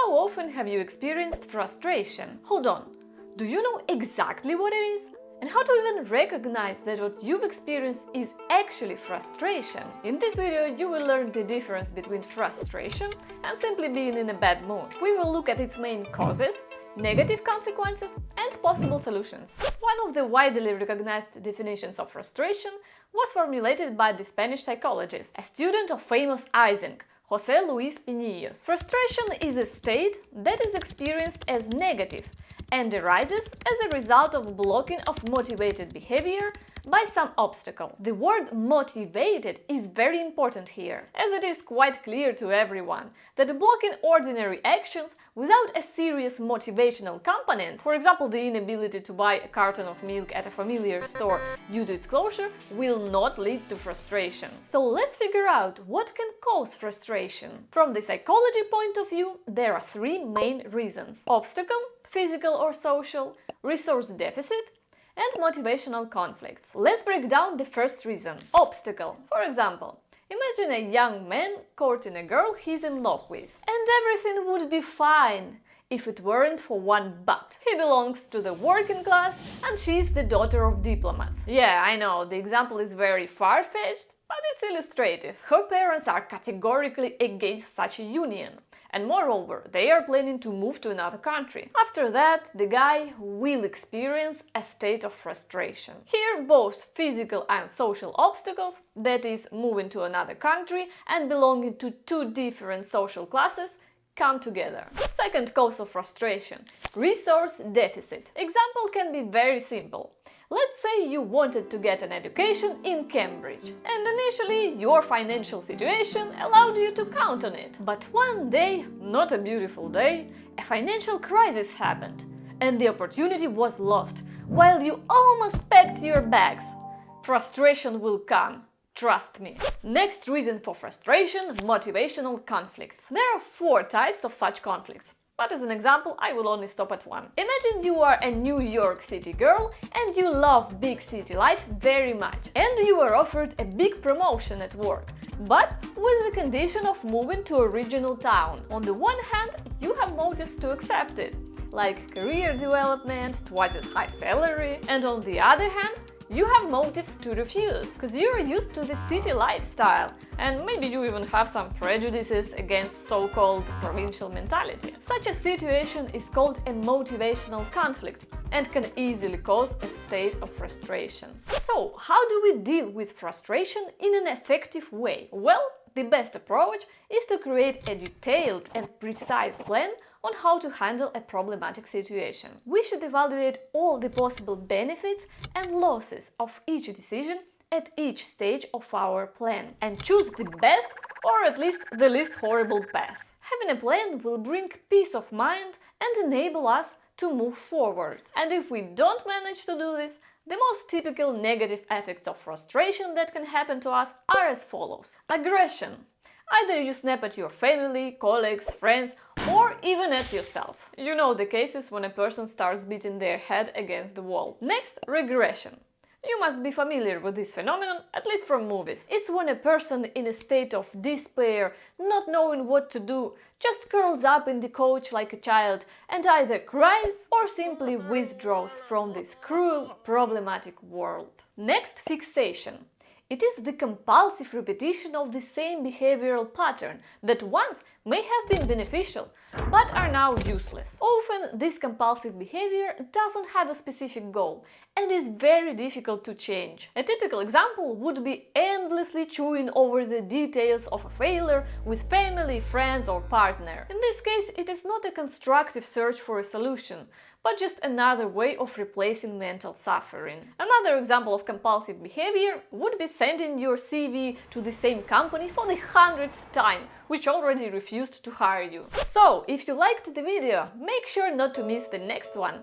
How often have you experienced frustration? Hold on, do you know exactly what it is? And how to even recognize that what you've experienced is actually frustration? In this video, you will learn the difference between frustration and simply being in a bad mood. We will look at its main causes, negative consequences, and possible solutions. One of the widely recognized definitions of frustration was formulated by the Spanish psychologist, a student of famous Isaac, José Luis Pinillos. Frustration is a state that is experienced as negative and arises as a result of blocking of motivated behavior by some obstacle. The word motivated is very important here, as it is quite clear to everyone that blocking ordinary actions without a serious motivational component, for example the inability to buy a carton of milk at a familiar store due to its closure, will not lead to frustration. So let's figure out what can cause frustration. From the psychology point of view, there are three main reasons: obstacle, physical or social, resource deficit, and motivational conflicts. Let's break down the first reason, obstacle. For example, imagine a young man courting a girl he's in love with, and everything would be fine if it weren't for one but. He belongs to the working class and she's the daughter of diplomats. Yeah, I know, the example is very far-fetched, but it's illustrative. Her parents are categorically against such a union. And moreover, they are planning to move to another country. After that, the guy will experience a state of frustration. Here, both physical and social obstacles, that is, moving to another country and belonging to two different social classes, come together. Second cause of frustration, resource deficit. Example can be very simple. Let's say you wanted to get an education in Cambridge, and initially your financial situation allowed you to count on it. But one day, not a beautiful day, a financial crisis happened, and the opportunity was lost while you almost packed your bags. Frustration will come. Trust me. Next reason for frustration, motivational conflicts. There are 4 types of such conflicts. But as an example, I will only stop at one. Imagine you are a New York City girl and you love big city life very much. And you were offered a big promotion at work, but with the condition of moving to a regional town. On the one hand, you have motives to accept it, like career development, twice as high salary, and on the other hand, you have motives to refuse, because you're used to the city lifestyle, and maybe you even have some prejudices against so-called provincial mentality. Such a situation is called a motivational conflict and can easily cause a state of frustration. So, how do we deal with frustration in an effective way? Well, the best approach is to create a detailed and precise plan on how to handle a problematic situation. We should evaluate all the possible benefits and losses of each decision at each stage of our plan and choose the best or at least the least horrible path. Having a plan will bring peace of mind and enable us to move forward. And if we don't manage to do this, the most typical negative effects of frustration that can happen to us are as follows. Aggression. Either you snap at your family, colleagues, friends, or even at yourself. You know the cases when a person starts beating their head against the wall. Next, regression. You must be familiar with this phenomenon, at least from movies. It's when a person in a state of despair, not knowing what to do, just curls up in the couch like a child and either cries or simply withdraws from this cruel, problematic world. Next, fixation. It is the compulsive repetition of the same behavioral pattern that once may have been beneficial, but are now useless. Often, this compulsive behavior doesn't have a specific goal and is very difficult to change. A typical example would be endlessly chewing over the details of a failure with family, friends, or partner. In this case, it is not a constructive search for a solution, but just another way of replacing mental suffering. Another example of compulsive behavior would be sending your CV to the same company for the 100th time, which already refused to hire you. So, if you liked the video, make sure not to miss the next one.